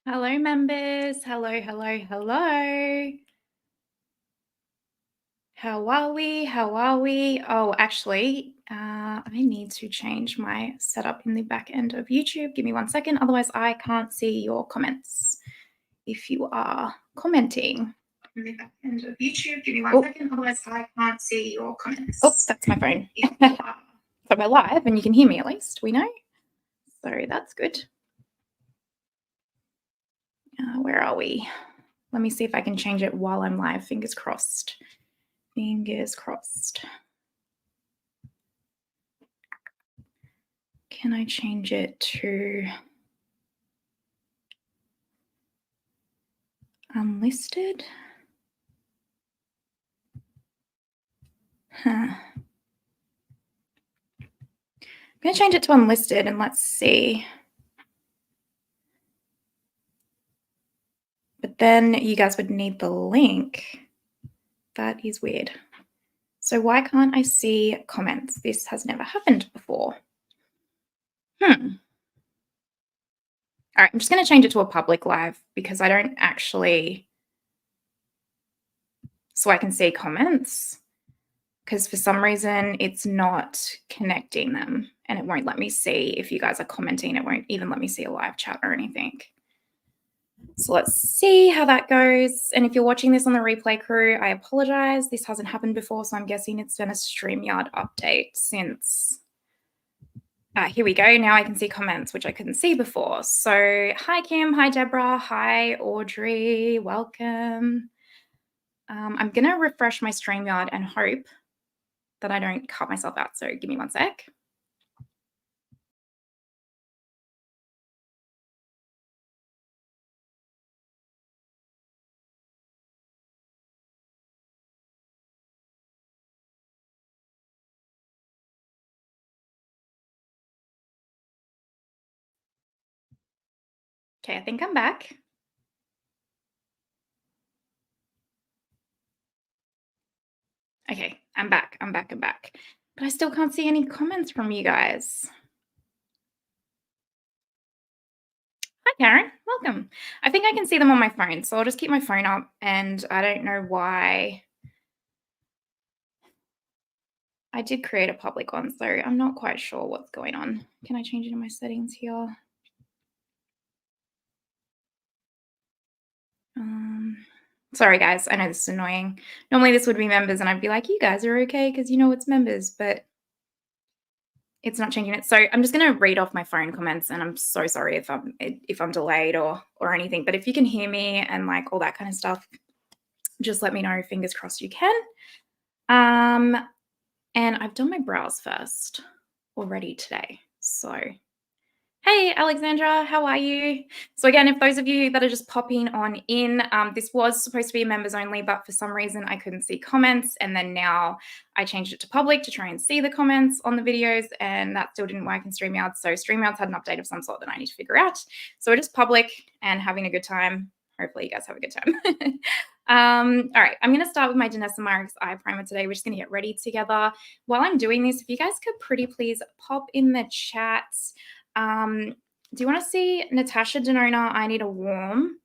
Hello, members. Hello, hello, hello. How are we? How are we? Oh, actually, I need to change my setup in the back end of YouTube. Give me 1 second. Otherwise, I can't see your comments. If you are commenting in the back end of YouTube, give me 1 second. Otherwise, I can't see your comments. Oops, that's my phone. So we're live and you can hear me at least, we know. So that's good. Where are we? Let me see if I can change it while I'm live. Fingers crossed. Fingers crossed. Can I change it to unlisted? I'm going to change it to unlisted and let's see. But then you guys would need the link. That is weird. So why can't I see comments? This has never happened before. All right, I'm just going to change it to a public live because I don't actually, so I can see comments, because for some reason it's not connecting them and it won't let me see if you guys are commenting. It won't even let me see a live chat or anything. So let's see how that goes. And if you're watching this on the replay crew, I apologize. This hasn't happened before, so I'm guessing it's been a StreamYard update since. Here we go. Now I can see comments, which I couldn't see before. So hi, Kim. Hi, Deborah. Hi, Audrey. Welcome. I'm going to refresh my StreamYard and hope that I don't cut myself out. So give me 1 sec. Okay, I think I'm back. Okay, I'm back. But I still can't see any comments from you guys. Hi, Karen. Welcome. I think I can see them on my phone, so I'll just keep my phone up, and I don't know why. I did create a public one, so I'm not quite sure what's going on. Can I change it in my settings here? Sorry, guys. I know this is annoying. Normally this would be members, and I'd be like, you guys are okay because you know it's members, but it's not changing it. So I'm just going to read off my phone comments, and I'm so sorry if I'm delayed or anything. But if you can hear me and like all that kind of stuff, just let me know. Fingers crossed you can. And I've done my brows first already today. So hey, Alexandra, how are you? So again, if those of you that are just popping on in, this was supposed to be members only, but for some reason I couldn't see comments. And then now I changed it to public to try and see the comments on the videos, and that still didn't work in StreamYard. So StreamYard's had an update of some sort that I need to figure out. So we're just public and having a good time. Hopefully you guys have a good time. All right, I'm going to start with my Danessa Myricks eye primer today. We're just going to get ready together. While I'm doing this, if you guys could pretty please pop in the chat. Do you want to see Natasha Denona, I Need a Warm,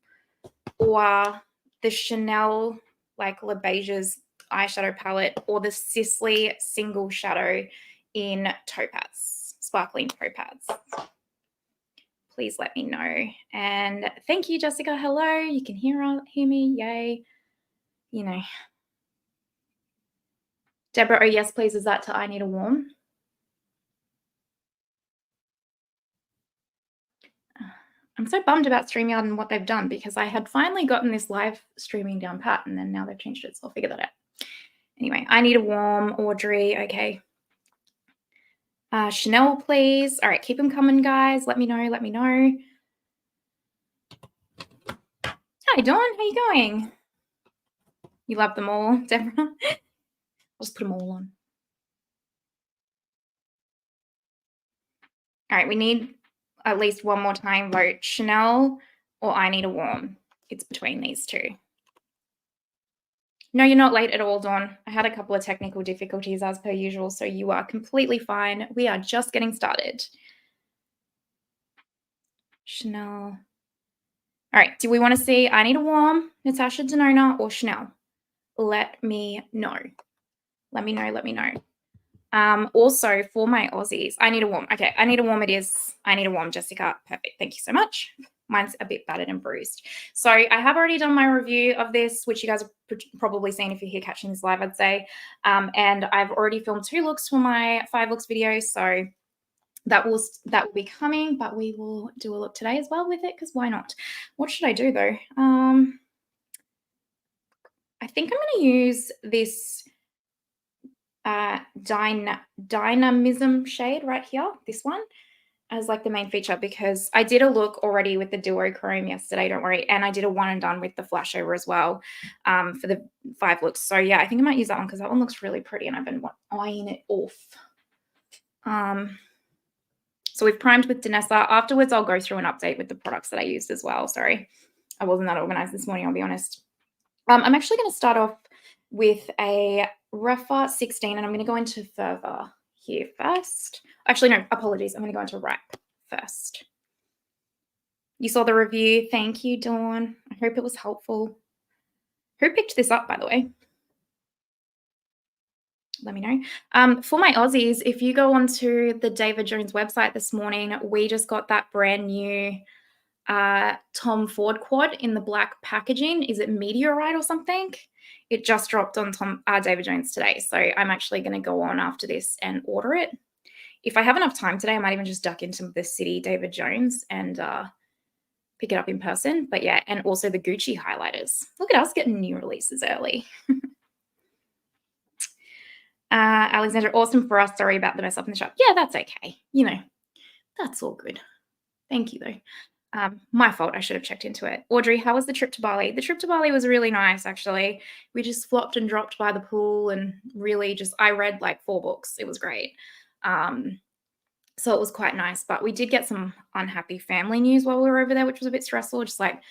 or the Chanel like Le Beiges eyeshadow palette, or the Sisley Single Shadow in Topaz, Sparkling Topaz? Please let me know. And thank you, Jessica. Hello. You can hear me. Yay. You know. Deborah, oh yes, please. Is that to I Need a Warm? I'm so bummed about StreamYard and what they've done, because I had finally gotten this live streaming down pat, and then now they've changed it, so I'll figure that out. Anyway, I Need a Warm, Audrey, okay. Chanel, please. All right, keep them coming, guys. Let me know, let me know. Hi, Dawn, how you going? You love them all, Deborah? I'll just put them all on. All right, we need at least one more time vote. Chanel or I Need a Warm. It's between these two. No, you're not late at all, Dawn. I had a couple of technical difficulties as per usual, so you are completely fine. We are just getting started. Chanel. All All right, do we want to see I Need a Warm, Natasha Denona, or Chanel? Let me know. Let me know, let me know. Also, for my Aussies, I Need a Warm. Okay, I Need a Warm it is. I Need a Warm, Jessica. Perfect. Thank you so much. Mine's a bit battered and bruised. So I have already done my review of this, which you guys have probably seen if you're here catching this live, I'd say. And I've already filmed 2 looks for my 5 looks video. So that will be coming, but we will do a look today as well with it, because why not? What should I do though? I think I'm going to use this Dynamism shade right here, this one, as like the main feature, because I did a look already with the Duo Creme yesterday, don't worry, and I did a one and done with the flash over as well for the 5 looks. So yeah, I think I might use that one because that one looks really pretty and I've been eyeing it off. So we've primed with Danessa. Afterwards, I'll go through an update with the products that I used as well. Sorry, I wasn't that organized this morning, I'll be honest. I'm actually going to start off with a REFY 16, and I'm going to go into Further here first. Actually, no, apologies. I'm going to go into Ripe first. You saw the review. Thank you, Dawn. I hope it was helpful. Who picked this up, by the way? Let me know. For my Aussies, if you go onto the David Jones website this morning, we just got that brand new Tom Ford quad in the black packaging. Is it Meteorite or something? It just dropped on David Jones today. So I'm actually going to go on after this and order it. If I have enough time today, I might even just duck into the City David Jones and pick it up in person. But yeah, and also the Gucci highlighters. Look at us getting new releases early. Alexandra, awesome for us. Sorry about the mess up in the shop. Yeah, that's okay. You know, that's all good. Thank you, though. My fault. I should have checked into it. Audrey, how was the trip to Bali? The trip to Bali was really nice, actually. We just flopped and dropped by the pool and really just, I read like 4 books. It was great. So it was quite nice. But we did get some unhappy family news while we were over there, which was a bit stressful. Just like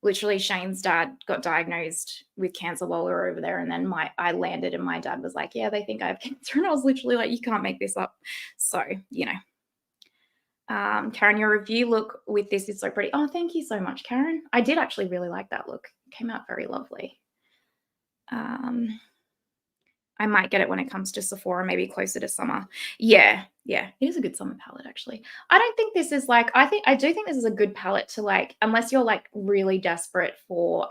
literally Shane's dad got diagnosed with cancer while we were over there. And then I landed and my dad was like, yeah, they think I have cancer. And I was literally like, you can't make this up. So, you know. Karen, your review look with this is so pretty. Oh, thank you so much, Karen. I did actually really like that look. It came out very lovely. I might get it when it comes to Sephora, maybe closer to summer. Yeah, it is a good summer palette, actually. I don't think this is like, I do think this is a good palette to like, unless you're like really desperate for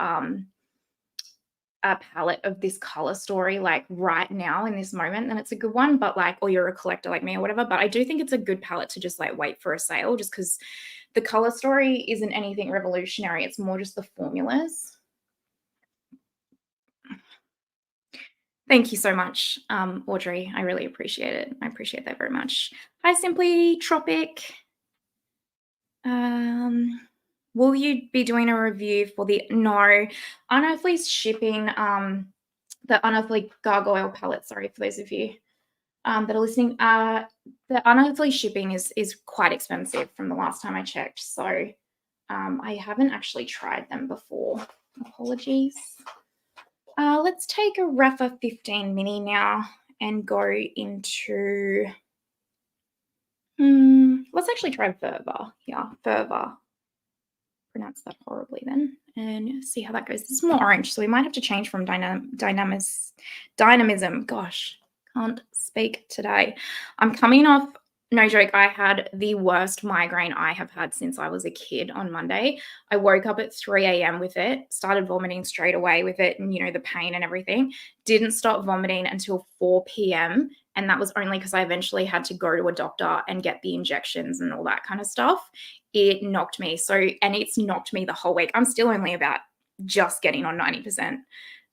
a palette of this color story, like right now in this moment, then it's a good one. But like, or you're a collector like me or whatever, but I do think it's a good palette to just like wait for a sale, just because the color story isn't anything revolutionary. It's more just the formulas. Thank you so much, Audrey. I really appreciate it. I appreciate that very much. Hi, Simply Tropic. Will you be doing a review for the Unearthly shipping, the Unearthly Gargoyle palette? Sorry for those of you that are listening. The Unearthly shipping is quite expensive from the last time I checked. So I haven't actually tried them before. Apologies. Let's take a REFY 15 mini now and go into, let's actually try Further. Yeah, Further. Pronounce that horribly then, and see how that goes. This is more orange, so we might have to change from dynamism. Gosh, can't speak today. I'm coming off, no joke, I had the worst migraine I have had since I was a kid on Monday. I woke up at 3 a.m. with it, started vomiting straight away with it, and you know, the pain and everything. Didn't stop vomiting until 4 p.m. And that was only because I eventually had to go to a doctor and get the injections and all that kind of stuff. It knocked me. And it's knocked me the whole week. I'm still only about just getting on 90%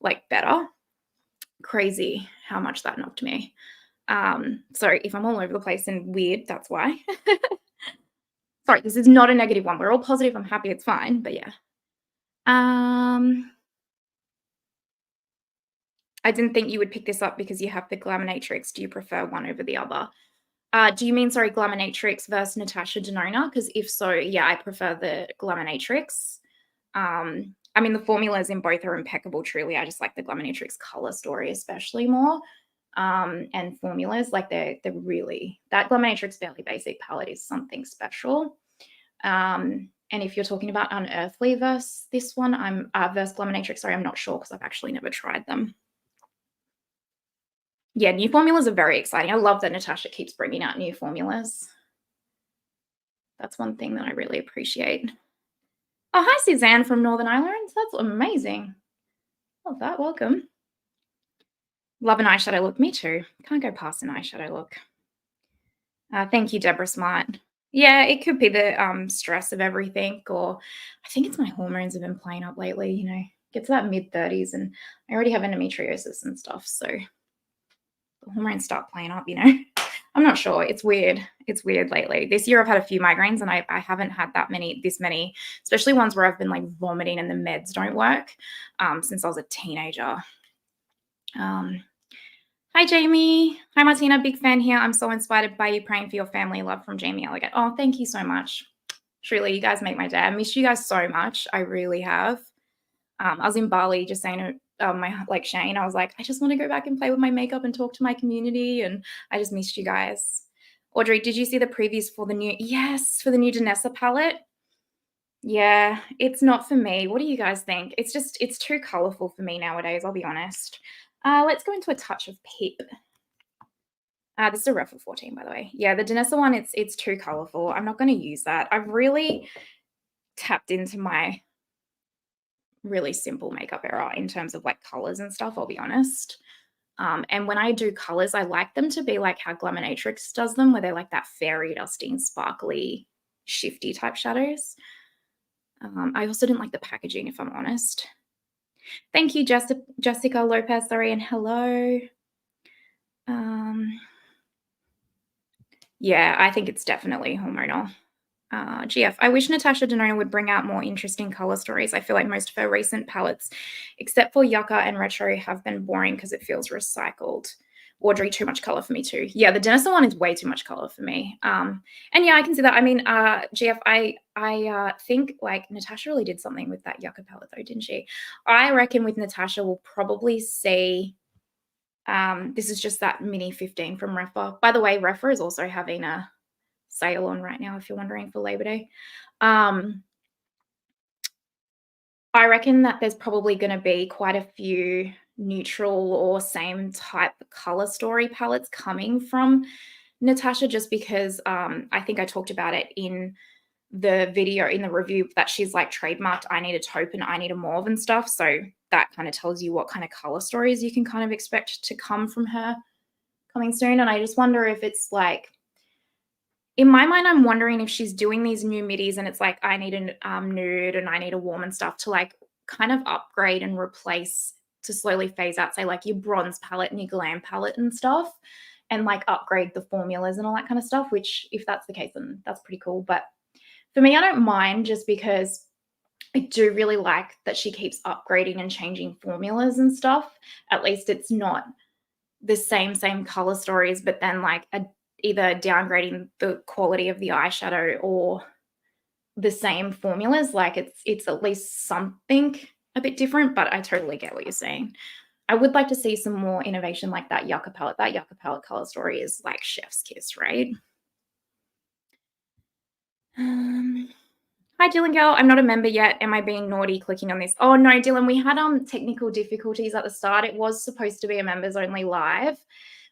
like better. Crazy how much that knocked me. Sorry if I'm all over the place and weird, that's why. Sorry, this is not a negative one. We're all positive. I'm happy. It's fine. But yeah. I didn't think you would pick this up because you have the Glaminatrix. Do you prefer one over the other? Do you mean, sorry, Glaminatrix versus Natasha Denona? Because if so, yeah, I prefer the Glaminatrix. I mean, the formulas in both are impeccable, truly. I just like the Glaminatrix color story especially more. And formulas, like they're really, that Glaminatrix Fairly Basic palette is something special. And if you're talking about Unearthly versus this one, versus Glaminatrix, sorry, I'm not sure because I've actually never tried them. Yeah, new formulas are very exciting. I love that Natasha keeps bringing out new formulas. That's one thing that I really appreciate. Oh, hi, Suzanne from Northern Ireland. That's amazing. Love that. Welcome. Love an eyeshadow look. Me too. Can't go past an eyeshadow look. Thank you, Deborah Smart. Yeah, it could be the stress of everything, or I think it's my hormones have been playing up lately. You know, get to that mid-30s, and I already have endometriosis and stuff, so the hormones start playing up. You know, I'm not sure. It's weird. It's weird lately. This year I've had a few migraines, and I haven't had this many, especially ones where I've been like vomiting and the meds don't work since I was a teenager. Hi, Jamie. Hi, Martina. Big fan here. I'm so inspired by you, praying for your family. Love from Jamie Elegant. Oh, thank you so much. Truly, you guys make my day. I miss you guys so much. I really have. I was in Bali just saying to Shane, I was like, I just want to go back and play with my makeup and talk to my community. And I just missed you guys. Audrey, did you see the previews for the new? Yes, for the new Danessa palette. Yeah, it's not for me. What do you guys think? It's too colorful for me nowadays, I'll be honest. Let's go into a touch of Pip. This is a REFY 14, by the way. Yeah, the Danessa one, it's too colorful. I'm not going to use that. I've really tapped into my really simple makeup era in terms of like colors and stuff, I'll be honest. And when I do colors, I like them to be like how Glaminatrix does them, where they're like that fairy dusting, sparkly, shifty type shadows. I also didn't like the packaging, if I'm honest. Thank you, Jessica Lopez, sorry, and hello. Yeah, I think it's definitely hormonal. GF, I wish Natasha Denona would bring out more interesting color stories. I feel like most of her recent palettes, except for Yucca and Retro, have been boring because it feels recycled. Audrey, too much color for me too. Yeah, the Danessa one is way too much color for me. And yeah, I can see that. I mean, GF, I think like Natasha really did something with that Yucca palette though, didn't she? I reckon with Natasha, we'll probably see, this is just that mini 15 from REFY. By the way, REFY is also having a sale on right now, if you're wondering, for Labor Day. I reckon that there's probably going to be quite a few neutral or same type color story palettes coming from Natasha, just because I think I talked about it in the video, in the review, that she's like trademarked I need a taupe and I need a mauve and stuff. So that kind of tells you what kind of color stories you can kind of expect to come from her coming soon. And I just wonder if it's like, in my mind, I'm wondering if she's doing these new middies and it's like, I need a nude and I need a warm and stuff to like kind of upgrade and replace, to slowly phase out, say like your bronze palette and your glam palette and stuff, and like upgrade the formulas and all that kind of stuff, which if that's the case, then that's pretty cool. But for me, I don't mind, just because I do really like that she keeps upgrading and changing formulas and stuff. At least it's not the same color stories, but then like either downgrading the quality of the eyeshadow or the same formulas. Like it's at least something a bit different, but I totally get what you're saying. I would like to see some more innovation like that Yucca palette. That Yucca palette color story is like chef's kiss, right? Hi, Dylan girl. I'm not a member yet. Am I being naughty clicking on this? Oh, no, Dylan. We had technical difficulties at the start. It was supposed to be a members only live,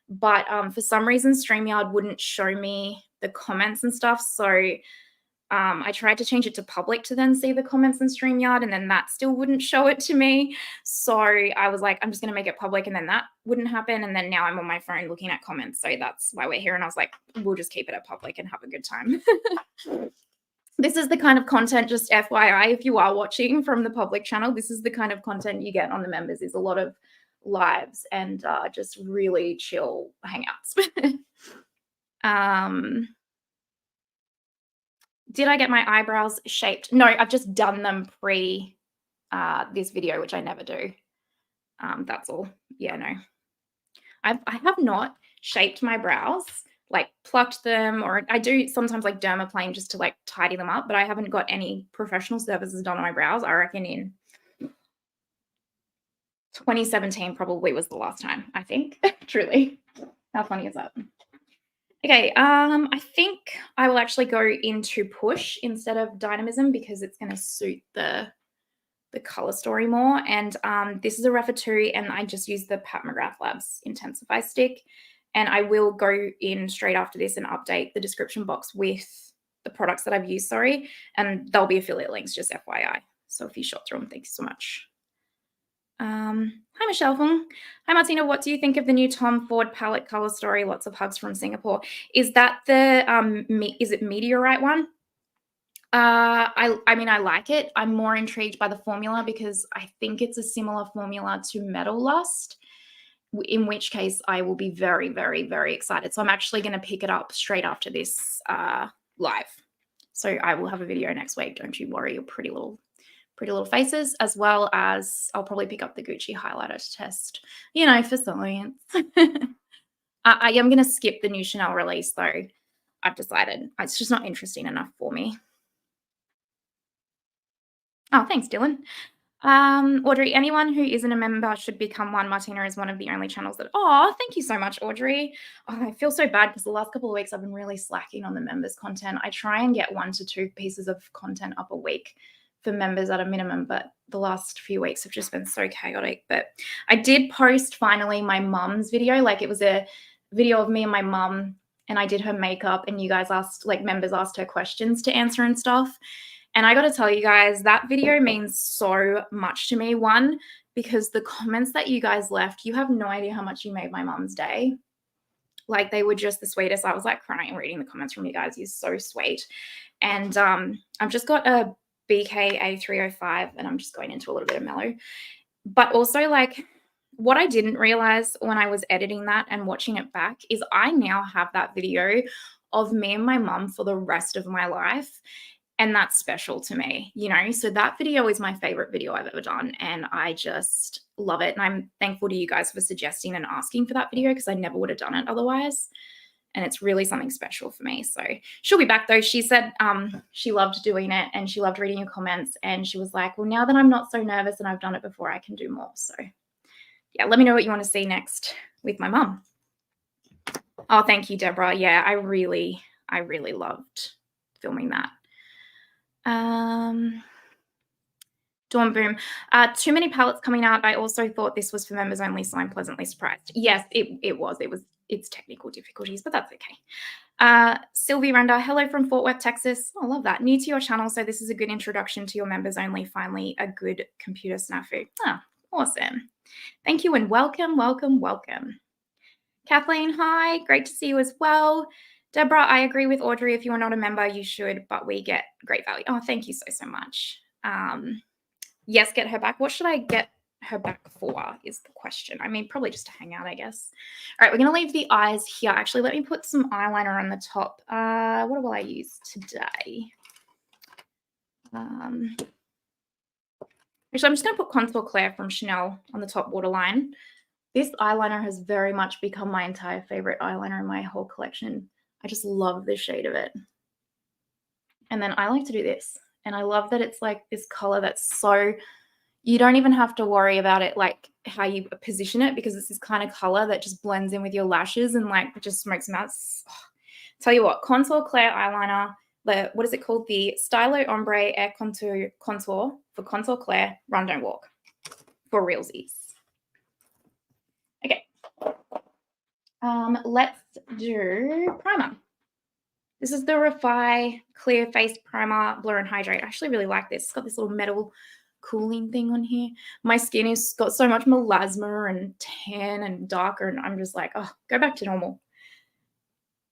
but for some reason, StreamYard wouldn't show me the comments and stuff. So I tried to change it to public to then see the comments in StreamYard, and then that still wouldn't show it to me. So I was like, I'm just going to make it public, and then that wouldn't happen. And then now I'm on my phone looking at comments. So that's why we're here. And I was like, we'll just keep it at public and have a good time. This is the kind of content, just FYI, if you are watching from the public channel, this is the kind of content you get on the members, is a lot of lives and just really chill hangouts. Did I get my eyebrows shaped? No, I've just done them pre this video, which I never do. That's all. Yeah, no. I have not shaped my brows, like plucked them, or I do sometimes like dermaplane just to like tidy them up, but I haven't got any professional services done on my brows. I reckon in 2017 probably was the last time, I think. Truly. How funny is that? Okay, I think I will actually go into Push instead of Dynamism because it's going to suit the color story more. And this is a REFY 2, and I just use the Pat McGrath Labs Intensify stick. And I will go in straight after this and update the description box with the products that I've used, sorry. And there'll be affiliate links, just FYI. So if you shot through them, thank you so much. Hi, Michelle Fung. Hi, Martina. What do you think of the new Tom Ford palette color story? Lots of hugs from Singapore. Is that the, is it Meteorite one? I mean, I like it. I'm more intrigued by the formula because I think it's a similar formula to Metal Lust, in which case I will be very, very, very excited. So I'm actually going to pick it up straight after this live. So I will have a video next week. Don't you worry, your pretty little faces, as well as I'll probably pick up the Gucci highlighter to test, you know, for science. I am going to skip the new Chanel release though. I've decided it's just not interesting enough for me. Oh, thanks, Dylan. Audrey, anyone who isn't a member should become one. Martina is one of the only channels that, oh, thank you so much, Audrey. Oh, I feel so bad because the last couple of weeks I've been really slacking on the members content. I try and get 1 to 2 pieces of content up a week for members at a minimum, but the last few weeks have just been so chaotic. But I did post finally my mum's video. Like, it was a video of me and my mum, and I did her makeup, and you guys asked, like, members asked her questions to answer and stuff. And I got to tell you guys, that video means so much to me. One, because the comments that you guys left, you have no idea how much you made my mum's day. Like, they were just the sweetest. I was like crying reading the comments from you guys. You're so sweet. And I've just got a BK-A305, and I'm just going into a little bit of mellow. But also, like, what I didn't realize when I was editing that and watching it back is I now have that video of me and my mum for the rest of my life. And that's special to me, you know? So that video is my favorite video I've ever done. And I just love it. And I'm thankful to you guys for suggesting and asking for that video because I never would have done it otherwise. And it's really something special for me. So she'll be back though. She said she loved doing it and she loved reading your comments. And she was like, well, now that I'm not so nervous and I've done it before, I can do more. So yeah, let me know what you want to see next with my mum. Oh, thank you, Deborah. Yeah, I really loved filming that. Dawn Boom. Too many palettes coming out. I also thought this was for members only, so I'm pleasantly surprised. Yes, it was. It's technical difficulties, but that's okay. Sylvie Renda, hello from Fort Worth, Texas. Oh, I love that. New to your channel, so this is a good introduction to your members only. Finally, a good computer snafu. Oh, awesome. Thank you and welcome, welcome, welcome. Kathleen, hi. Great to see you as well. Deborah, I agree with Audrey. If you are not a member, you should, but we get great value. Oh, thank you so much. Yes, get her back. What should I get her back for is the question. I mean, probably just to hang out, I guess. All right, we're going to leave the eyes here. Actually, let me put some eyeliner on the top. What will I use today? Actually, I'm just going to put Contour Clair from Chanel on the top waterline. This eyeliner has very much become my entire favorite eyeliner in my whole collection. I just love the shade of it. And then I like to do this. And I love that it's like this color that's so, you don't even have to worry about it, like how you position it, because it's this kind of color that just blends in with your lashes and like it just smokes them out. Oh, tell you what, Contour Clair eyeliner, what is it called? The Stylo Ombre Air Contour for Contour Clair Run Don't Walk for realsies. Okay. Let's do primer. This is the REFY Clear Face Primer, Blur and Hydrate. I actually really like this. It's got this little metal cooling thing on here. My skin has got so much melasma and tan and darker, and I'm just like, oh, go back to normal.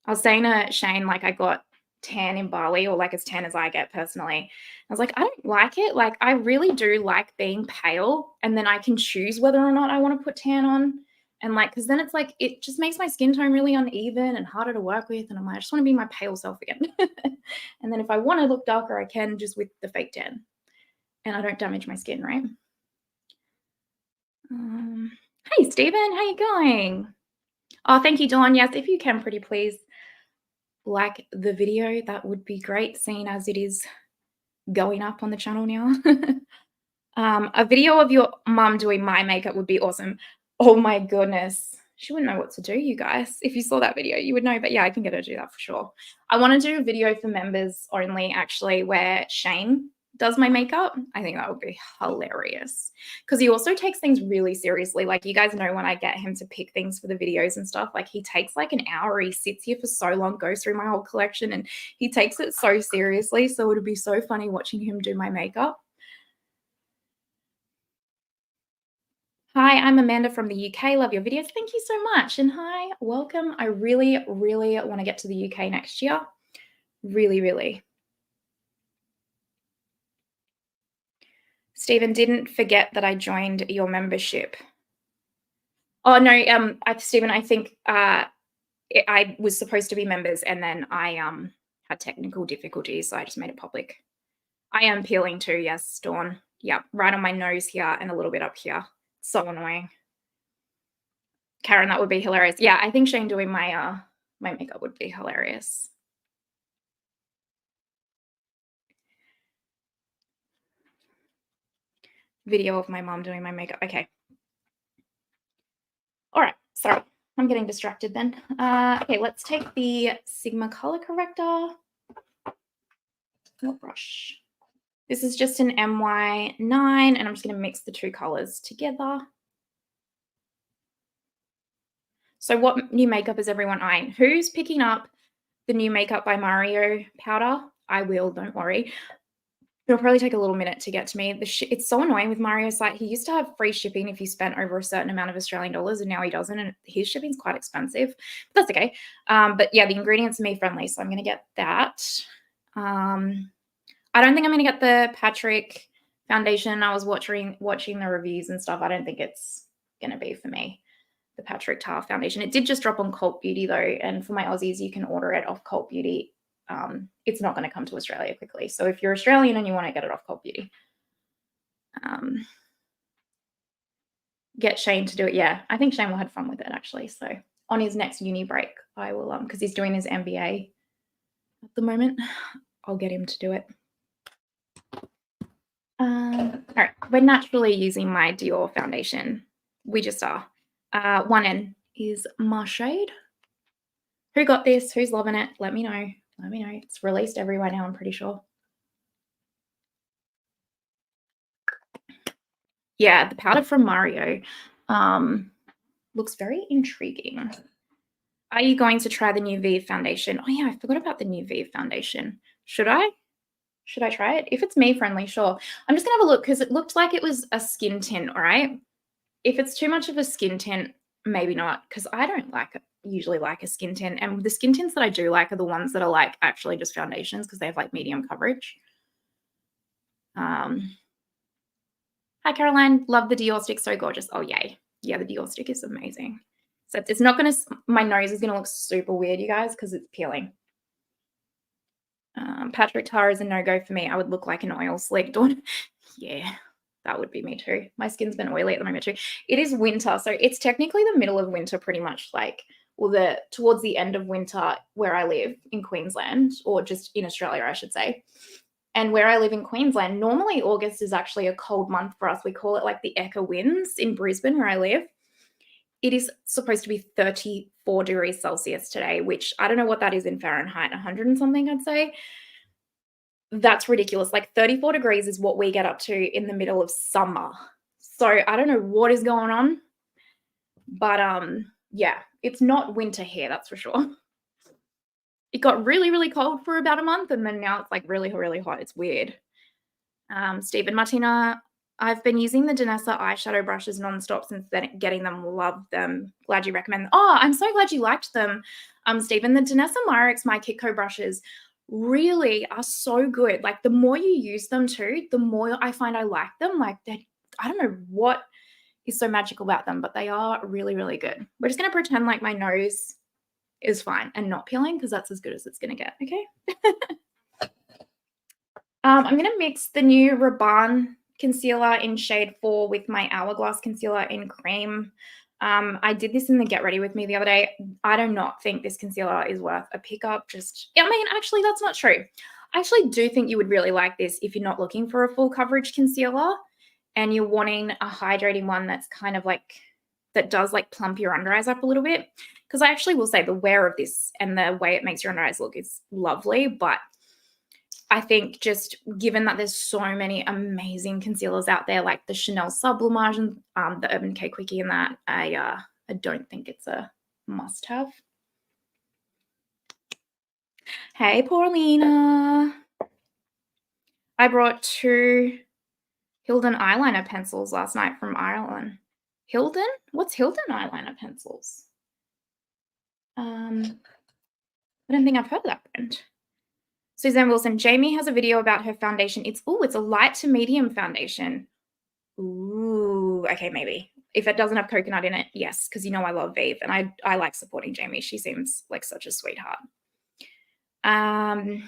I was saying to Shane, like, I got tan in Bali, or like as tan as I get personally. I was like, I don't like it. Like, I really do like being pale, and then I can choose whether or not I want to put tan on. And like, because then it's like, it just makes my skin tone really uneven and harder to work with. And I'm like, I just want to be my pale self again. And then if I want to look darker, I can just with the fake tan. And I don't damage my skin, right? Hey, Stephen, how you going? Oh, thank you, Dawn. Yes, if you can, pretty please like the video. That would be great, seeing as it is going up on the channel now. A video of your mum doing my makeup would be awesome. Oh my goodness. She wouldn't know what to do, you guys. If you saw that video, you would know. But yeah, I can get her to do that for sure. I want to do a video for members only, actually, where Shane does my makeup. I think that would be hilarious because he also takes things really seriously. Like, you guys know when I get him to pick things for the videos and stuff, like, he takes like an hour. He sits here for so long, goes through my whole collection, and he takes it so seriously. So it would be so funny watching him do my makeup. Hi, I'm Amanda from the UK. Love your videos. Thank you so much. And hi, welcome. I really, really want to get to the UK next year. Really, really. Stephen, didn't forget that I joined your membership. Oh, no, Stephen, I think I was supposed to be members and then I had technical difficulties, so I just made it public. I am peeling too, yes, Dawn. Yeah, right on my nose here and a little bit up here. So annoying. Karen, that would be hilarious. Yeah, I think Shane doing my my makeup would be hilarious. Video of my mom doing my makeup. Okay. All right. Sorry, I'm getting distracted then. Okay, let's take the Sigma color corrector. Brush. This is just an MY9, and I'm just going to mix the two colors together. So what new makeup is everyone eyeing? Who's picking up the new Makeup by Mario powder? I will, don't worry. It'll probably take a little minute to get to me. It's so annoying with Mario's site. He used to have free shipping if you spent over a certain amount of Australian dollars, and now he doesn't, and his shipping's quite expensive. But that's okay. But yeah, the ingredients are me-friendly, so I'm going to get that. I don't think I'm going to get the Patrick foundation. I was watching the reviews and stuff. I don't think it's going to be for me, the Patrick Tar foundation. It did just drop on Cult Beauty, though, and for my Aussies, you can order it off Cult Beauty. It's not going to come to Australia quickly. So if you're Australian and you want to get it off Cult Beauty, get Shane to do it. Yeah, I think Shane will have fun with it, actually. So on his next uni break, I will, because he's doing his MBA at the moment, I'll get him to do it. All right, we're naturally using my DIOR foundation. We just are. 1N is my shade. Who got this? Who's loving it? Let me know. Let me know. It's released everywhere now, I'm pretty sure. Yeah, the powder from Mario looks very intriguing. Are you going to try the new V foundation? Oh, yeah, I forgot about the new V foundation. Should I? Should I try it? If it's me-friendly, sure. I'm just going to have a look because it looked like it was a skin tint, all right? If it's too much of a skin tint, maybe not, because I don't usually like a skin tint. And the skin tints that I do like are the ones that are like actually just foundations because they have like medium coverage. Hi, Caroline. Love the Dior stick. So gorgeous. Oh, yay. Yeah, the Dior stick is amazing. So it's not going to, my nose is going to look super weird, you guys, because it's peeling. Patrick Tar is a no-go for me. I would look like an oil slick. Yeah, that would be me too. My skin's been oily at the moment too. It is winter, so it's technically the middle of winter pretty much, like, well, towards the end of winter where I live in Queensland, or just in Australia, I should say. And where I live in Queensland, normally August is actually a cold month for us. We call it like the Eka winds in Brisbane where I live. It is supposed to be 34 degrees Celsius today, which I don't know what that is in Fahrenheit, 100 and something, I'd say. That's ridiculous. Like 34 degrees is what we get up to in the middle of summer. So I don't know what is going on, but yeah, it's not winter here, that's for sure. It got really, really cold for about a month, and then now it's like really, really hot. It's weird. Stephen, Martina, I've been using the Danessa eyeshadow brushes nonstop since then, getting them. Love them. Glad you recommend them. Oh, I'm so glad you liked them, Stephen. The Danessa Myricks My Kitco brushes really are so good. Like, the more you use them too, the more I find I like them. Like, I don't know what is so magical about them, but they are really, really good. We're just going to pretend like my nose is fine and not peeling because that's as good as it's going to get, okay? I'm going to mix the new Rabanne concealer in shade 4 with my Hourglass concealer in Creme. I did this in the Get Ready With Me the other day. I do not think this concealer is worth a pickup. I mean, actually, that's not true. I actually do think you would really like this if you're not looking for a full coverage concealer and you're wanting a hydrating one that's kind of like that does like plump your under eyes up a little bit. Because I actually will say the wear of this and the way it makes your under eyes look is lovely, but I think just given that there's so many amazing concealers out there, like the Chanel Sublimage and the Urban Decay Quickie and that, I don't think it's a must-have. Hey, Paulina. I brought 2 Hilden eyeliner pencils last night from Ireland. Hilden? What's Hilden eyeliner pencils? I don't think I've heard of that brand. Suzanne Wilson, Jamie has a video about her foundation. It's a light to medium foundation. Ooh, okay, maybe. If it doesn't have coconut in it, yes, because you know I love Vive, and I like supporting Jamie. She seems like such a sweetheart. Nilsa,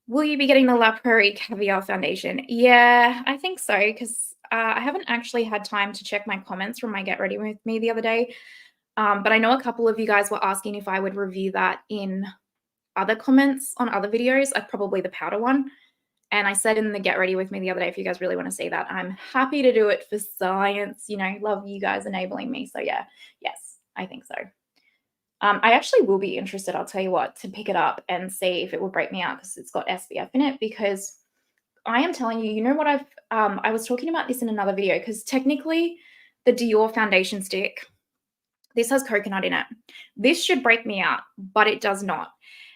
will you be getting the La Prairie Caviar Foundation? Yeah, I think so, because I haven't actually had time to check my comments from my Get Ready With Me the other day. But I know a couple of you guys were asking if I would review that in other comments on other videos, probably the powder one. And I said in the Get Ready With Me the other day, if you guys really want to see that, I'm happy to do it for science. You know, love you guys enabling me. So yeah, yes, I think so. I actually will be interested, I'll tell you what, to pick it up and see if it will break me out because it's got SPF in it, because I am telling you, you know what I was talking about this in another video, because technically the Dior foundation stick, this has coconut in it. This should break me out, but it does not.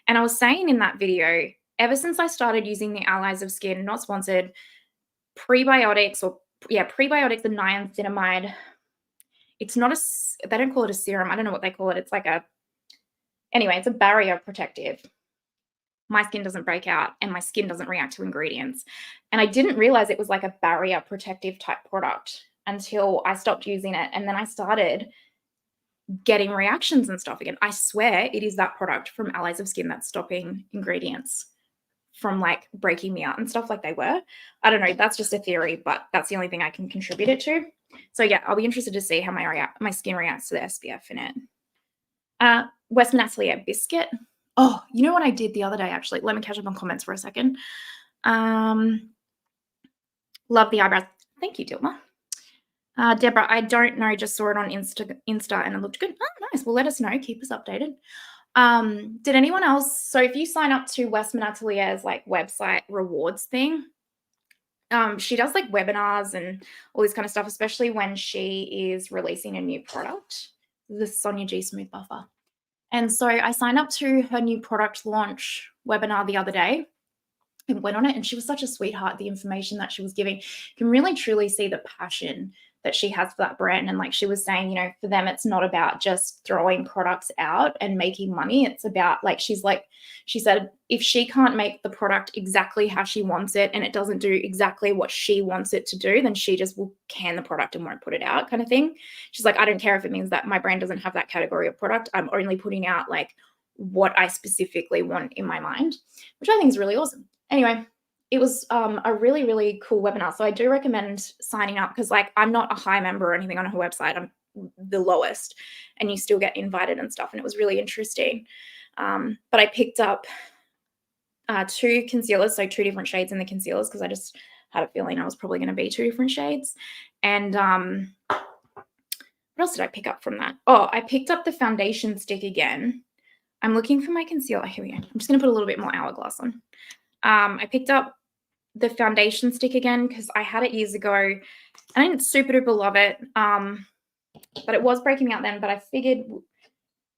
And I was saying in that video, ever since I started using the Allies of Skin, not sponsored, prebiotics and niacinamide, it's not they don't call it a serum. I don't know what they call it. It's like anyway, it's a barrier protective. My skin doesn't break out and my skin doesn't react to ingredients. And I didn't realize it was like a barrier protective type product until I stopped using it. And then I started getting reactions and stuff again. I swear it is that product from Allies of Skin that's stopping ingredients from like breaking me out and stuff like they were. I don't know. That's just a theory, but that's the only thing I can contribute it to. So yeah, I'll be interested to see how my skin reacts to the SPF in it. Westman Atelier Biscuit. Oh, you know what I did the other day, actually? Let me catch up on comments for a second. Love the eyebrows. Thank you, Dilma. Deborah, I don't know, just saw it on Insta and it looked good. Oh, nice. Well, let us know. Keep us updated. Did anyone else? So if you sign up to Westman Atelier's like website rewards thing, she does like webinars and all this kind of stuff, especially when she is releasing a new product, the Sonia G Smooth Buffer. And so I signed up to her new product launch webinar the other day and went on it, and she was such a sweetheart. The information that she was giving, you can really truly see the passion that she has for that brand. And like she was saying, you know, for them, it's not about just throwing products out and making money. It's about like, she said, if she can't make the product exactly how she wants it and it doesn't do exactly what she wants it to do, then she just will can the product and won't put it out, kind of thing. She's like, I don't care if it means that my brand doesn't have that category of product. I'm only putting out like what I specifically want in my mind, which I think is really awesome. Anyway, it was a really, really cool webinar. So I do recommend signing up, because like I'm not a high member or anything on her website. I'm the lowest, and you still get invited and stuff. And it was really interesting. But I picked up 2 concealers, so 2 different shades in the concealers, because I just had a feeling I was probably going to be 2 different shades. And what else did I pick up from that? Oh, I picked up the foundation stick again. I'm looking for my concealer. Here we go. I'm just going to put a little bit more Hourglass on. I picked up the foundation stick again because I had it years ago and I didn't super duper love it. But it was breaking me out then, but I figured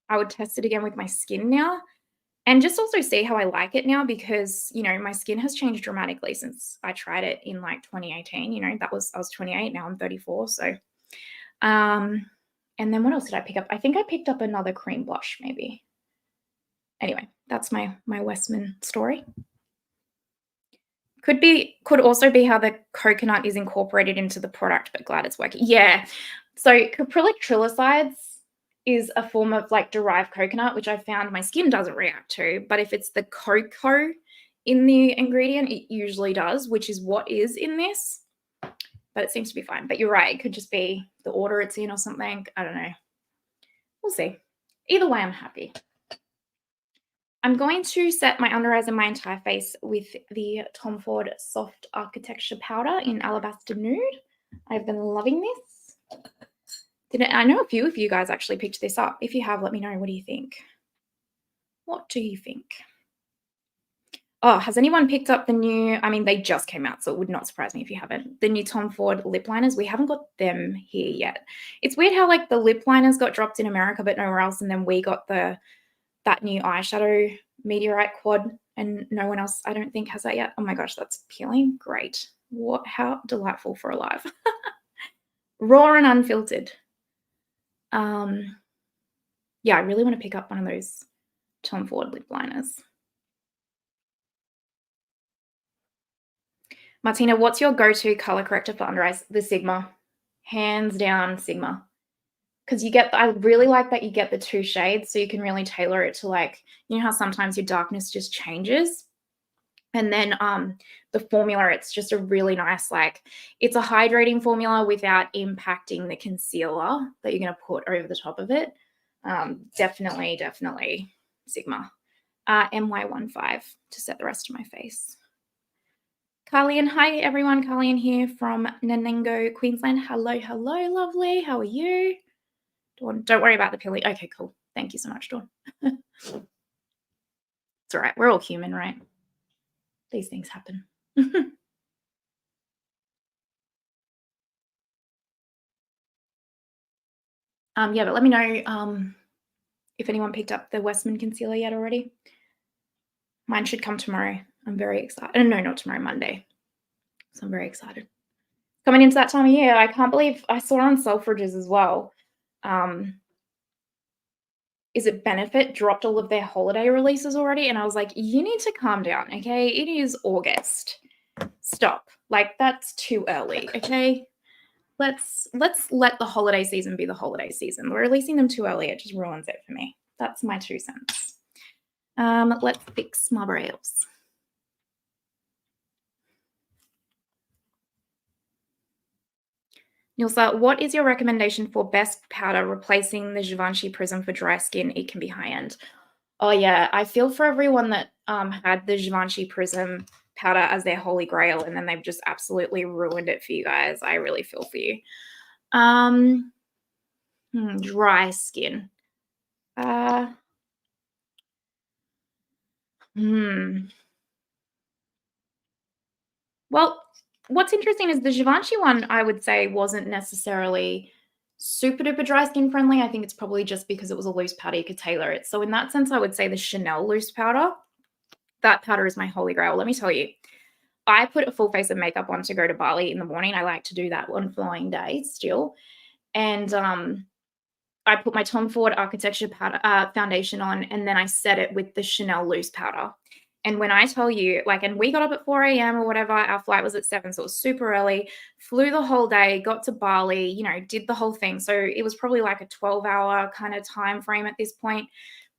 I would test it again with my skin now and just also see how I like it now, because, you know, my skin has changed dramatically since I tried it in like 2018. You know, I was 28, now I'm 34. So, and then what else did I pick up? I think I picked up another cream blush maybe. Anyway, that's my Westman story. Could also be how the coconut is incorporated into the product, but glad it's working. Yeah. So caprylic trilicides is a form of like derived coconut, which I found my skin doesn't react to. But if it's the cocoa in the ingredient, it usually does, which is what is in this. But it seems to be fine. But you're right. It could just be the order it's in or something. I don't know. We'll see. Either way, I'm happy. I'm going to set my under eyes and my entire face with the Tom Ford Soft Architecture Powder in Alabaster Nude. I've been loving this. I know a few of you guys actually picked this up. If you have, let me know. What do you think? What do you think? Oh, has anyone picked up the new, I mean, they just came out, so it would not surprise me if you haven't. The new Tom Ford lip liners. We haven't got them here yet. It's weird how like the lip liners got dropped in America, but nowhere else. And then we got that new eyeshadow meteorite quad, and no one else, I don't think, has that yet. Oh my gosh, that's peeling. Great. How delightful for a live. Raw and unfiltered. Yeah, I really want to pick up one of those Tom Ford lip liners. Martina, what's your go-to color corrector for under eyes? The Sigma. Hands down, Sigma. Because I really like that you get the 2 shades, so you can really tailor it to, like, you know how sometimes your darkness just changes? And then the formula, it's just a really nice, like, it's a hydrating formula without impacting the concealer that you're going to put over the top of it. Definitely Sigma. MY15 to set the rest of my face. Carlien, hi everyone. Carlien here from Nanango, Queensland. Hello, lovely. How are you? Dawn, don't worry about the peeling. Okay, cool. Thank you so much, Dawn. It's all right. We're all human, right? These things happen. Yeah, but let me know if anyone picked up the WESTMAN concealer yet already. Mine should come tomorrow. I'm very excited. No, not tomorrow, Monday. So I'm very excited. Coming into that time of year, I can't believe I saw on Selfridges as well. Is it Benefit dropped all of their holiday releases already? And I was like, you need to calm down, okay? It is August. Stop. Like, that's too early, okay? Let's let the holiday season be the holiday season. We're releasing them too early. It just ruins it for me. That's my 2 cents. Let's fix my brows. Nilsa, what is your recommendation for best powder replacing the Givenchy Prism for dry skin? It can be high-end. Oh, yeah. I feel for everyone that had the Givenchy Prism powder as their holy grail, and then they've just absolutely ruined it for you guys. I really feel for you. Dry skin. Well, what's interesting is the Givenchy one, I would say, wasn't necessarily super duper dry skin friendly. I think it's probably just because it was a loose powder, you could tailor it. So in that sense, I would say the Chanel loose powder, that powder is my holy grail. Let me tell you, I put a full face of makeup on to go to Bali in the morning. I like to do that on flowing days still. And I put my Tom Ford Architecture powder, foundation on, and then I set it with the Chanel loose powder. And when I tell you, like, and we got up at 4 a.m. or whatever, our flight was at 7, so it was super early, flew the whole day, got to Bali, you know, did the whole thing. So it was probably like a 12-hour kind of time frame at this point.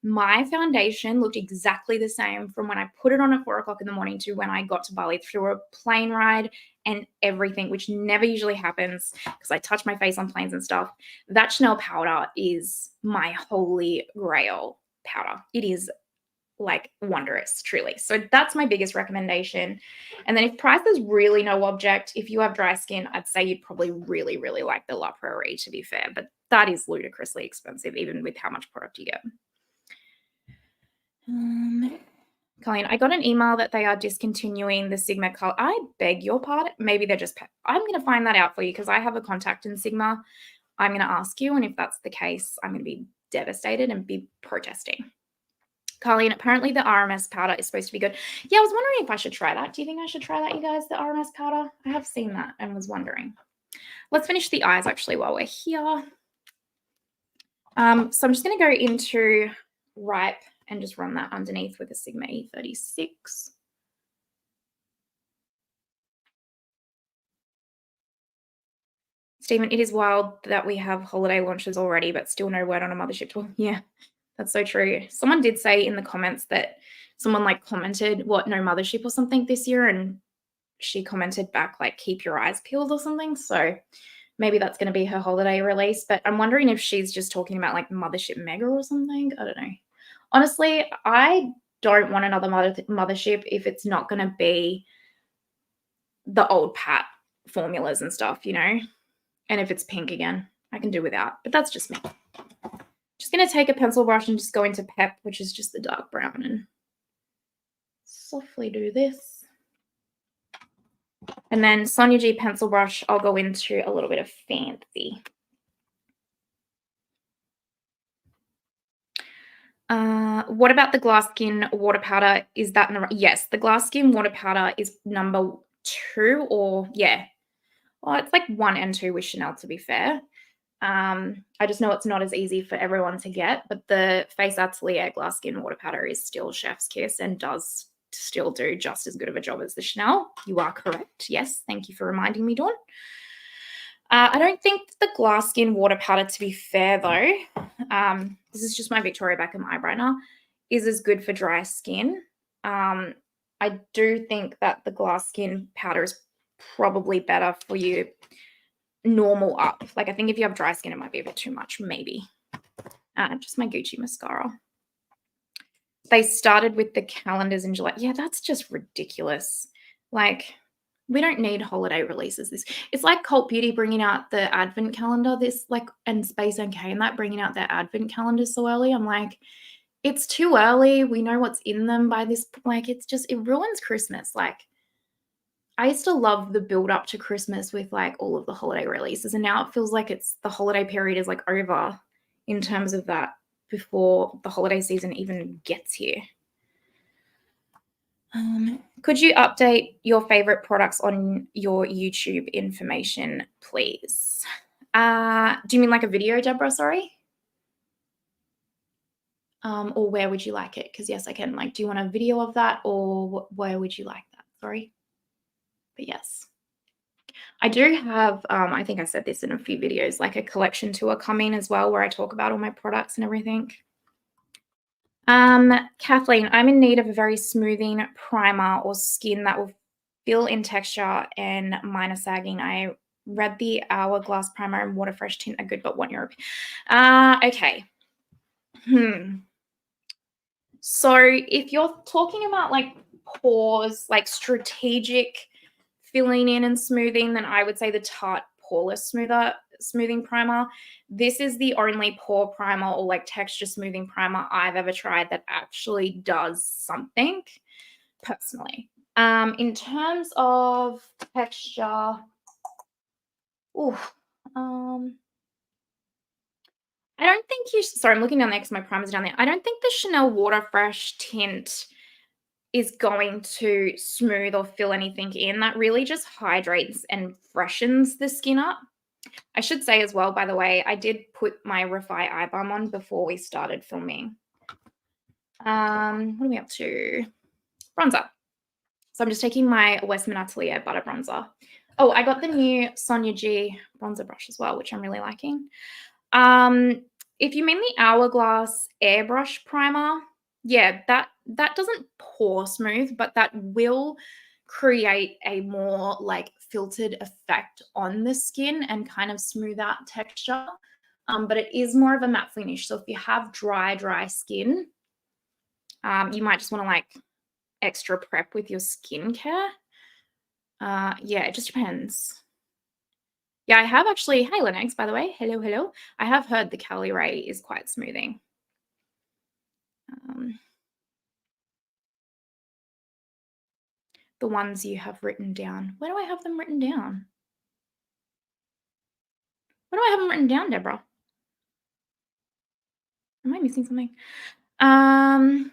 My foundation looked exactly the same from when I put it on at 4 o'clock in the morning to when I got to Bali, through a plane ride and everything, which never usually happens because I touch my face on planes and stuff. That Chanel powder is my holy grail powder. It is like wondrous, truly. So that's my biggest recommendation. And then if price is really no object, if you have dry skin, I'd say you'd probably really, really like the La Prairie, to be fair. But that is ludicrously expensive, even with how much product you get. Colleen, I got an email that they are discontinuing the Sigma color. I beg your pardon. Maybe they're just, I'm going to find that out for you because I have a contact in Sigma. I'm going to ask you. And if that's the case, I'm going to be devastated and be protesting. Colleen, apparently the RMS powder is supposed to be good. Yeah, I was wondering if I should try that. Do you think I should try that, you guys, the RMS powder? I have seen that and was wondering. Let's finish the eyes actually while we're here. So I'm just going to go into Ripe and just run that underneath with a Sigma E36. Stephen, it is wild that we have holiday launches already, but still no word on a mothership tour. Yeah, that's so true. Someone did say in the comments that someone like commented, what, no mothership or something this year? And she commented back like, keep your eyes peeled or something. So maybe that's going to be her holiday release. But I'm wondering if she's just talking about like Mothership Mega or something. I don't know. Honestly, I don't want another mothership if it's not going to be the old Pat formulas and stuff, you know, and if it's pink again. I can do without, but that's just me. Just going to take a pencil brush and just go into Pep, which is just the dark brown, and softly do this. And then Sonia G pencil brush, I'll go into a little bit of Fancy. What about the Glass Skin water powder? Is that yes, the Glass Skin water powder is number 2, or yeah. Well, it's like 1 and 2 with Chanel, to be fair. I just know it's not as easy for everyone to get, but the Face Atelier Glass Skin water powder is still chef's kiss and does still do just as good of a job as the Chanel. You are correct. Yes, thank you for reminding me, Dawn. I don't think the Glass Skin water powder, to be fair though, this is just my Victoria Beckham eyeliner, is as good for dry skin. I do think that the Glass Skin powder is probably better for you normal up. Like, I think if you have dry skin, it might be a bit too much, maybe. Just my Gucci mascara. They started with the calendars in July. Yeah, that's just ridiculous. Like, we don't need holiday releases. It's like Cult Beauty bringing out the advent calendar, and Space NK and that bringing out their advent calendars so early. I'm like, it's too early. We know what's in them by this. Like, it ruins Christmas. Like, I used to love the build up to Christmas with like all of the holiday releases, and now it feels like the holiday period is like over in terms of that before the holiday season even gets here. Could you update your favorite products on your YouTube information, please? Do you mean like a video, Deborah? Sorry. Or where would you like it? Because yes, I can. Like, do you want a video of that, or where would you like that? Sorry. But yes, I do have, I think I said this in a few videos, like a collection tour coming as well, where I talk about all my products and everything. Kathleen, I'm in need of a very smoothing primer or skin that will fill in texture and minor sagging. I read the Hourglass primer and Water Fresh tint are good, but want your okay. So if you're talking about like pores, like strategic filling in and smoothing, then I would say the Tarte Poreless Smoothing Primer. This is the only pore primer or like texture smoothing primer I've ever tried that actually does something personally. In terms of texture, I don't think sorry, I'm looking down there because my primer's down there. I don't think the Chanel Water Fresh tint is going to smooth or fill anything in. That really just hydrates and freshens the skin up. I should say as well, by the way, I did put my REFY eye balm on before we started filming. What are we up to? Bronzer. So I'm just taking my Westman Atelier Butter Bronzer. Oh, I got the new Sonia G bronzer brush as well, which I'm really liking. If you mean the Hourglass Airbrush Primer, yeah, that doesn't pore smooth, but that will create a more like filtered effect on the skin and kind of smooth out texture. But it is more of a matte finish. So if you have dry skin, you might just want to like extra prep with your skincare. Yeah, it just depends. Yeah, I have actually, hey Lennox, by the way, hello. I have heard the Cali Ray is quite smoothing. The ones you have written down. Where do I have them written down? Where do I have them written down, Deborah? Am I missing something? Carlian,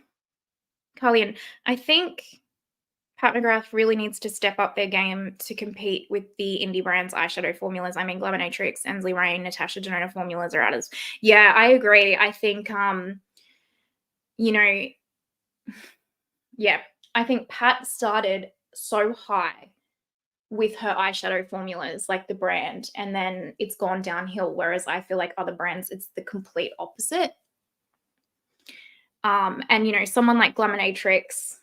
I think Pat McGrath really needs to step up their game to compete with the indie brands eyeshadow formulas. I mean, Glamonatrix, Ensley Rain, Natasha Denona formulas are others. Yeah, I agree. I think, you know, yeah, I think Pat started so high with her eyeshadow formulas, like the brand, and then it's gone downhill, whereas I feel like other brands, it's the complete opposite. And, you know, someone like Glamonatrix,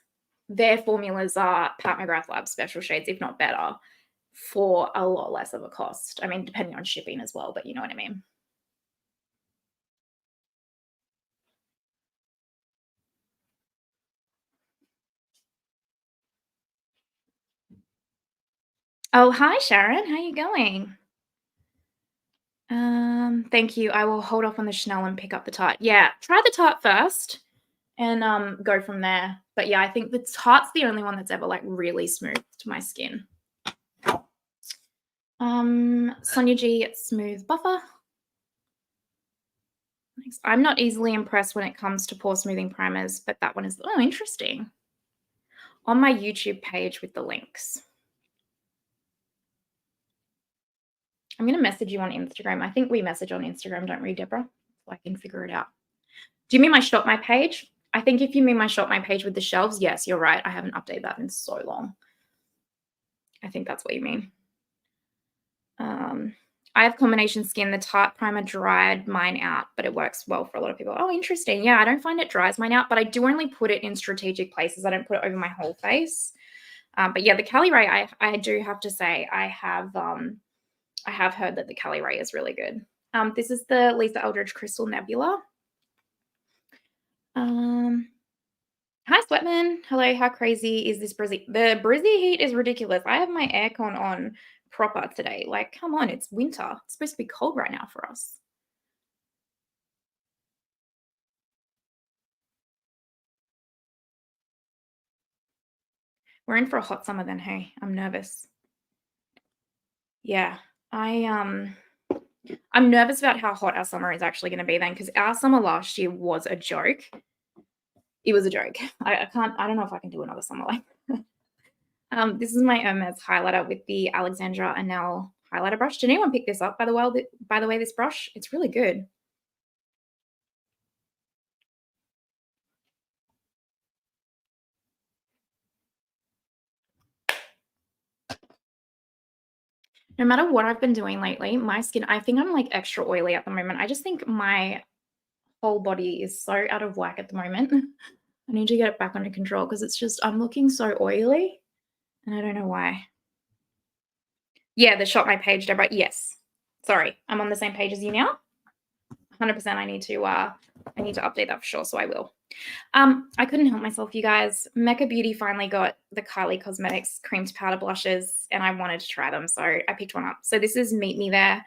their formulas are Pat McGrath Lab special shades, if not better, for a lot less of a cost. I mean, depending on shipping as well, but you know what I mean. Oh, hi, Sharon. How you going? Thank you. I will hold off on the Chanel and pick up the Tarte. Yeah, try the Tarte first and go from there. But yeah, I think the Tarte's the only one that's ever like really smooth to my skin. Sonia G Smooth Buffer. Thanks. I'm not easily impressed when it comes to pore smoothing primers, but that one is interesting. On my YouTube page with the links. I'm going to message you on Instagram. I think we message on Instagram, don't we, Deborah? So I can figure it out. Do you mean my Shop My page? I think if you mean my Shop My page with the shelves, yes, you're right. I haven't updated that in so long. I think that's what you mean. I have combination skin. The Tarte primer dried mine out, but it works well for a lot of people. Oh, interesting. Yeah, I don't find it dries mine out, but I do only put it in strategic places. I don't put it over my whole face. But yeah, the Cali Ray, I do have to say, I have heard that the Cali Ray is really good. This is the Lisa Eldridge Crystal Nebula. Hi, Sweatman. Hello, how crazy is this Brizzy? The Brizzy heat is ridiculous. I have my aircon on proper today. Like, come on, it's winter. It's supposed to be cold right now for us. We're in for a hot summer then, hey. I'm nervous. Yeah, I'm nervous about how hot our summer is actually going to be then, because our summer last year was a joke. It was a joke. I don't know if I can do another summer like that. This is my Hermès highlighter with the Alexandra Anel highlighter brush. Did anyone pick this up, by the way, this brush? It's really good. No matter what I've been doing lately, my skin, I think I'm like extra oily at the moment. I just think my whole body is so out of whack at the moment. I need to get it back under control because it's just, I'm looking so oily and I don't know why. Yeah, the Shop My page, Deborah. Yes. Sorry, I'm on the same page as you now. 100% I need to update that for sure, so I will. I couldn't help myself, you guys. Mecca Beauty finally got the Kylie Cosmetics cream to powder blushes and I wanted to try them, so I picked one up. So this is Meet Me There.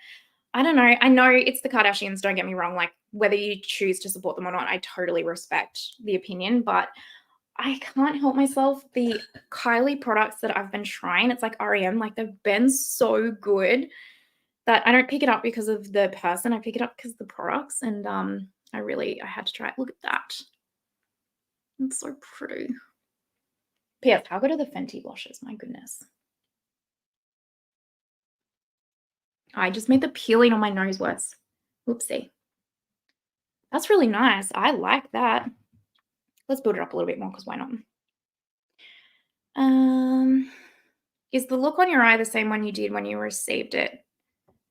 I don't know. I know it's the Kardashians, don't get me wrong. Like, whether you choose to support them or not, I totally respect the opinion, but I can't help myself. The Kylie products that I've been trying, it's like REM, like they've been so good that I don't pick it up because of the person. I pick it up because of the products, and I had to try it. Look at that. It's so pretty. P.S. How good are the Fenty blushes? My goodness. I just made the peeling on my nose worse. Whoopsie. That's really nice. I like that. Let's build it up a little bit more because why not? Is the look on your eye the same one you did when you received it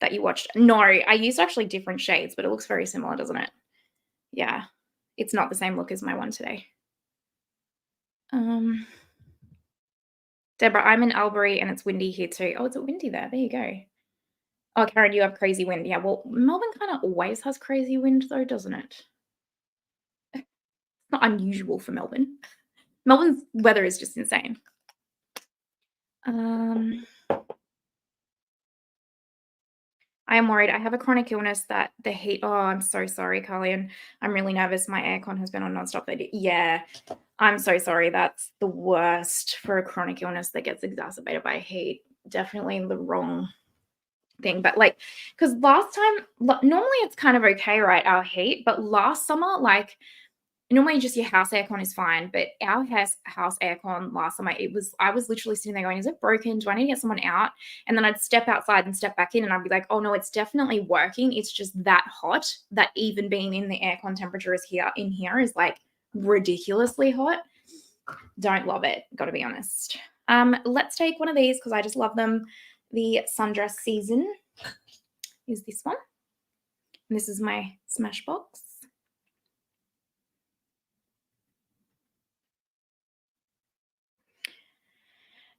that you watched? No, I used actually different shades, but it looks very similar, doesn't it? Yeah, it's not the same look as my one today. Deborah, I'm in Albury and it's windy here too. Oh, it's windy there. There you go. Oh, Karen, you have crazy wind. Yeah, well, Melbourne kind of always has crazy wind though, doesn't it? It's not unusual for Melbourne. Melbourne's weather is just insane. I am worried. I have a chronic illness that the heat. Oh, I'm so sorry, Carlian. I'm really nervous. My aircon has been on nonstop. Yeah, I'm so sorry. That's the worst for a chronic illness that gets exacerbated by heat. Definitely the wrong thing. But like, because last time, normally it's kind of okay, right? Our heat. But last summer, like, normally just your house aircon is fine, but our house aircon last summer, I was literally sitting there going, is it broken? Do I need to get someone out? And then I'd step outside and step back in and I'd be like, oh no, it's definitely working. It's just that hot that even being in the aircon temperature in here is like ridiculously hot. Don't love it, gotta be honest. Let's take one of these because I just love them. The Sundress Season is this one. And this is my Smashbox.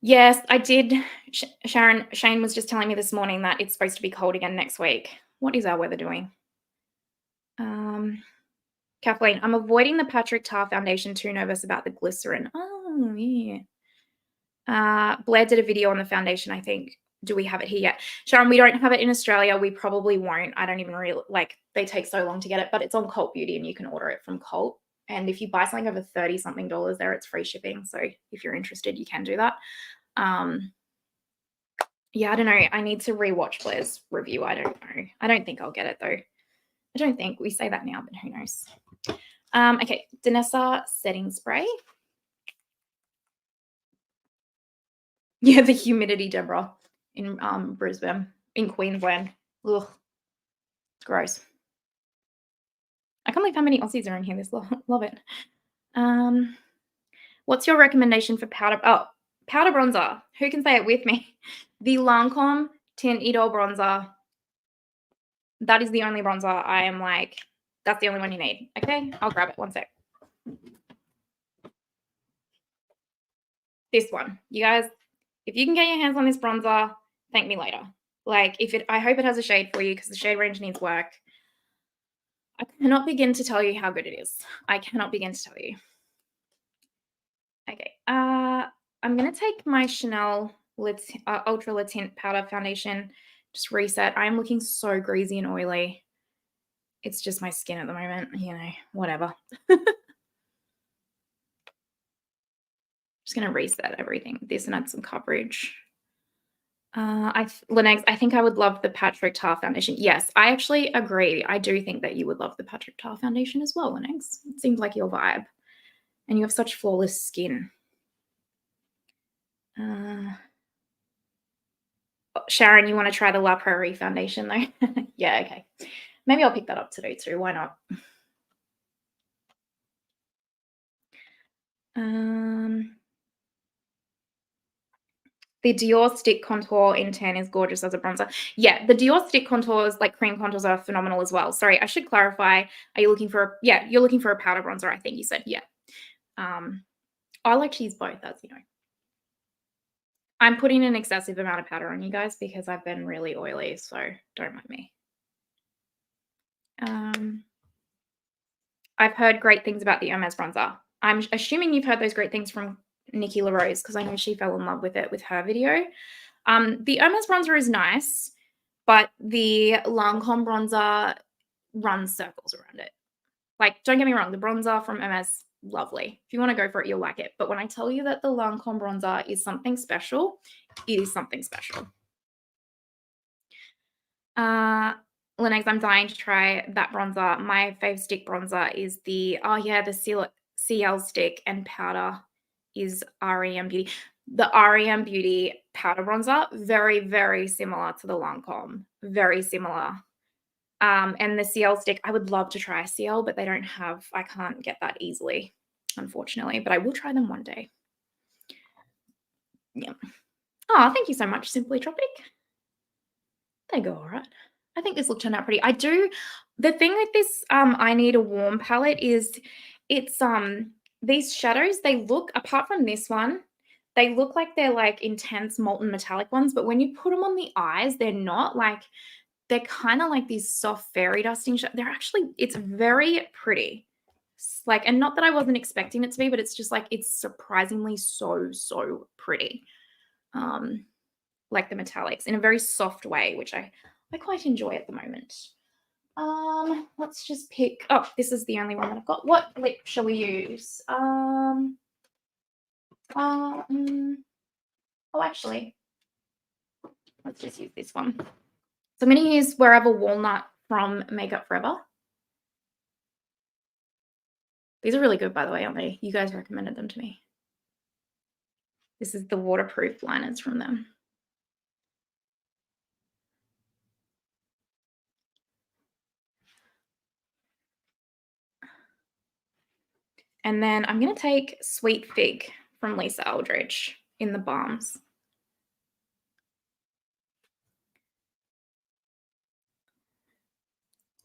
Yes, I did. Shane was just telling me this morning that it's supposed to be cold again next week. What is our weather doing? Kathleen, I'm avoiding the Patrick Tar foundation, too nervous about the glycerin. Oh, yeah. Blair did a video on the foundation, I think. Do we have it here yet? Sharon, we don't have it in Australia. We probably won't. I don't even really, like, they take so long to get it, but it's on Cult Beauty and you can order it from Cult. And if you buy something over $30-something there, it's free shipping. So if you're interested, you can do that. Yeah, I don't know. I need to rewatch Blair's review. I don't know. I don't think I'll get it, though. I don't think. We say that now, but who knows? Okay, Danessa setting spray. Yeah, the humidity, Deborah, in Brisbane, in Queensland. Ugh, gross. I can't believe how many Aussies are in here. This love it. What's your recommendation for powder? Oh, powder bronzer. Who can say it with me? The Lancome Tint Idol bronzer. That is the only bronzer I am like, that's the only one you need. Okay, I'll grab it. One sec. This one. You guys, if you can get your hands on this bronzer, thank me later. Like, I hope it has a shade for you because the shade range needs work. I cannot begin to tell you how good it is. I cannot begin to tell you. Okay, I'm going to take my Chanel Ultra Le Tint Powder Foundation, just reset. I'm looking so greasy and oily. It's just my skin at the moment, you know, whatever. Just going to reset everything with this and add some coverage. Linux, I think I would love the Patrick Tar Foundation. Yes, I actually agree. I do think that you would love the Patrick Tar Foundation as well, Linux. It seems like your vibe. And you have such flawless skin. Sharon, you want to try the La Prairie Foundation though? Yeah, okay. Maybe I'll pick that up today too. Why not? The Dior Stick Contour in tan is gorgeous as a bronzer. Yeah, the Dior Stick Contours, like cream contours, are phenomenal as well. Sorry, I should clarify. Are you looking for you're looking for a powder bronzer, I think you said. Yeah. I like to use both, as you know. I'm putting an excessive amount of powder on you guys because I've been really oily, so don't mind me. I've heard great things about the Hermès bronzer. I'm assuming you've heard those great things from Nikki LaRose because I know she fell in love with it with her video. The Hermès bronzer is nice, but the Lancome bronzer runs circles around it. Like, don't get me wrong, the bronzer from Hermès, lovely. If you want to go for it, you'll like it. But when I tell you that the Lancome bronzer is something special, it is something special. Linux, I'm dying to try that bronzer. My fave stick bronzer is the CL stick, and powder is REM Beauty. The REM Beauty powder bronzer, very, very similar to the Lancome. Very similar. And the CL stick, I would love to try a CL, but I can't get that easily, unfortunately. But I will try them one day. Yeah. Oh, thank you so much, Simply Tropic. They go all right. I think this look turned out pretty. The thing with this I Need a Warm palette is it's these shadows, they look, apart from this one, they look like they're like intense molten metallic ones, but when you put them on the eyes, they're not. Like, they're kind of like these soft fairy dusting shadows. They're actually, it's very pretty. Like, and not that I wasn't expecting it to be, but it's just like, it's surprisingly so pretty. Like the metallics in a very soft way, which I quite enjoy at the moment. Let's just pick, this is the only one that I've got. What lip shall we use? Actually, let's just use this one. So I'm going to use Wherever Walnut from Makeup Forever. These are really good, by the way, aren't they? You guys recommended them to me. This is the waterproof liners from them. And then I'm going to take Sweet Fig from Lisa Eldridge in the Balms.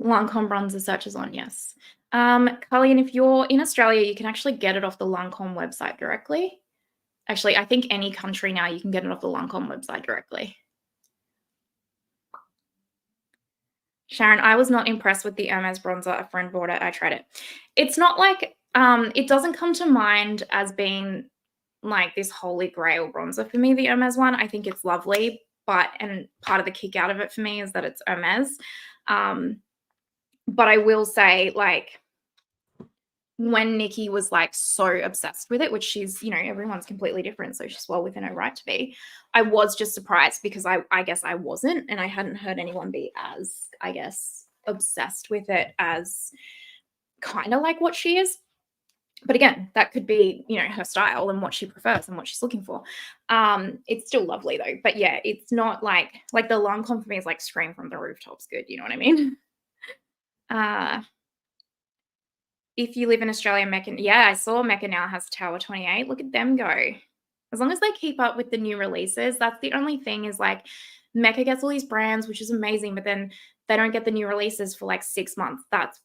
Lancome bronzer search is on, yes. Colleen, if you're in Australia, you can actually get it off the Lancome website directly. Actually, I think any country now you can get it off the Lancome website directly. Sharon, I was not impressed with the Hermès bronzer. A friend bought it. I tried it. It's not like, it doesn't come to mind as being like this holy grail bronzer for me, the Hermès one. I think it's lovely, but and part of the kick out of it for me is that it's Hermès. But I will say, like, when Nikki was like so obsessed with it, which she's, you know, everyone's completely different, so she's well within her right to be, I was just surprised because I guess I wasn't, and I hadn't heard anyone be as, I guess, obsessed with it as kind of like what she is. But again, that could be, you know, her style and what she prefers and what she's looking for. It's still lovely though. But yeah, it's not like the Lancôme for me is like scream from the rooftops good, you know what I mean? If you live in Australia, Mecca, yeah, I saw Mecca now has Tower 28. Look at them go. As long as they keep up with the new releases, that's the only thing is like Mecca gets all these brands, which is amazing, but then they don't get the new releases for like 6 months. That's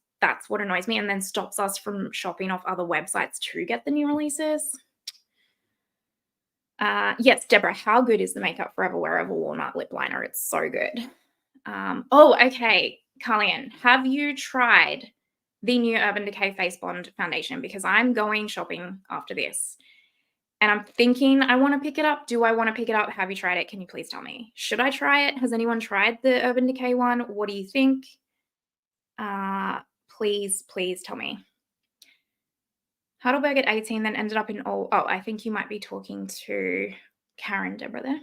what annoys me and then stops us from shopping off other websites to get the new releases. Yes, Deborah, how good is the Makeup Forever Wearable Walnut Lip Liner? It's so good. Oh, okay, Carlien, have you tried the new Urban Decay Face Bond Foundation? Because I'm going shopping after this. And I'm thinking I want to pick it up. Do I want to pick it up? Have you tried it? Can you please tell me? Should I try it? Has anyone tried the Urban Decay one? What do you think? Please tell me. Heidelberg at 18, then ended up in oh, I think you might be talking to Karen, Deborah there.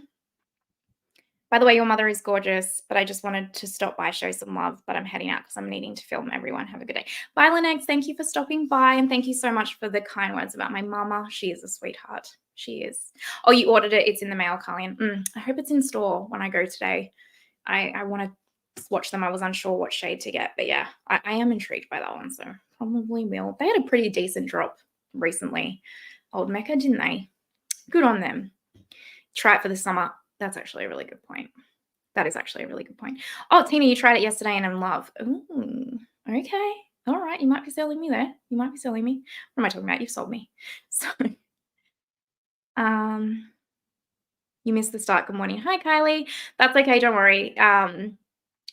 By the way, your mother is gorgeous, but I just wanted to stop by, show some love, but I'm heading out because I'm needing to film. Everyone have a good day. Bye, Linex. Thank you for stopping by, and thank you so much for the kind words about my mama. She is a sweetheart. She is. Oh, you ordered it. It's in the mail, Carlien. I hope it's in store when I go today. I want to watch them. I was unsure what shade to get, but yeah, I am intrigued by that one, so probably will. They had a pretty decent drop recently. Old Mecca, didn't they? Good on them. Try it for the summer. That's actually a really good point. That is actually a really good point. Oh, Tina, you tried it yesterday and in love. Ooh, okay. All right. You might be selling me there. You might be selling me. What am I talking about? You've sold me. So, you missed the start. Good morning. Hi, Kylie. That's okay. Don't worry.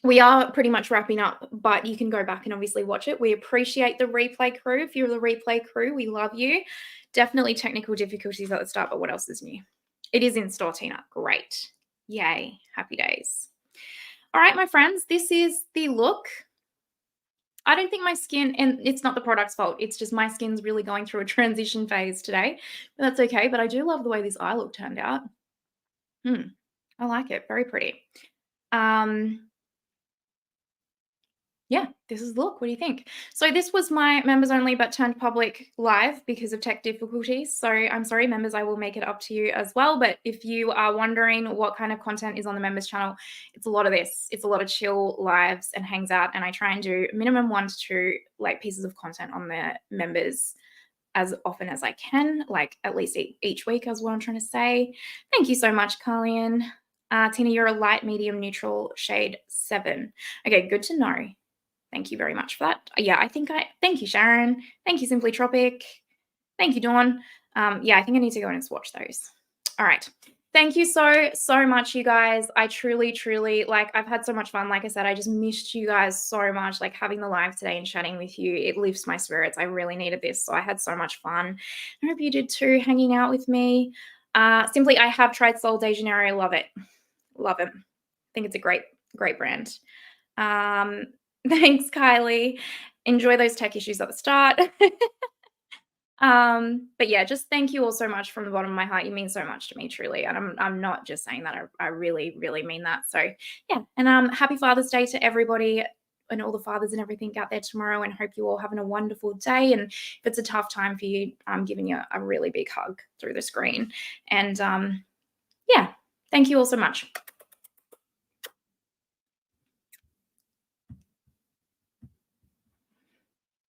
We are pretty much wrapping up, but you can go back and obviously watch it. We appreciate the replay crew. If you're the replay crew, we love you. Definitely technical difficulties at the start, but what else is new? It is in store, Tina. Great. Yay. Happy days. All right, my friends, this is the look. I don't think my skin, and it's not the product's fault, it's just my skin's really going through a transition phase today. But that's okay, but I do love the way this eye look turned out. I like it. Very pretty. Yeah, this is the look. What do you think? So this was my members only but turned public live because of tech difficulties. So I'm sorry, members, I will make it up to you as well. But if you are wondering what kind of content is on the members channel, it's a lot of this. It's a lot of chill lives and hangs out. And I try and do minimum 1 to 2 like pieces of content on the members as often as I can, like at least each week is what I'm trying to say. Thank you so much, Carlien. Tina, you're a light, medium, neutral shade 7. Okay, good to know. Thank you very much for that. Yeah, thank you, Sharon. Thank you, Simply Tropic. Thank you, Dawn. Yeah, I think I need to go in and swatch those. All right. Thank you so much, you guys. I truly, like, I've had so much fun. Like I said, I just missed you guys so much. Like, having the live today and chatting with you, it lifts my spirits. I really needed this. So I had so much fun. I hope you did too, hanging out with me. Simply, I have tried Sol de Janeiro. Love it. Love it. I think it's a great brand. Thanks, Kylie. Enjoy those tech issues at the start. But yeah, just thank you all so much from the bottom of my heart. You mean so much to me, truly. And I'm not just saying that. I really mean that. So yeah, and happy Father's Day to everybody and all the fathers and everything out there tomorrow, and hope you all having a wonderful day. And if it's a tough time for you, I'm giving you a really big hug through the screen. And yeah, thank you all so much.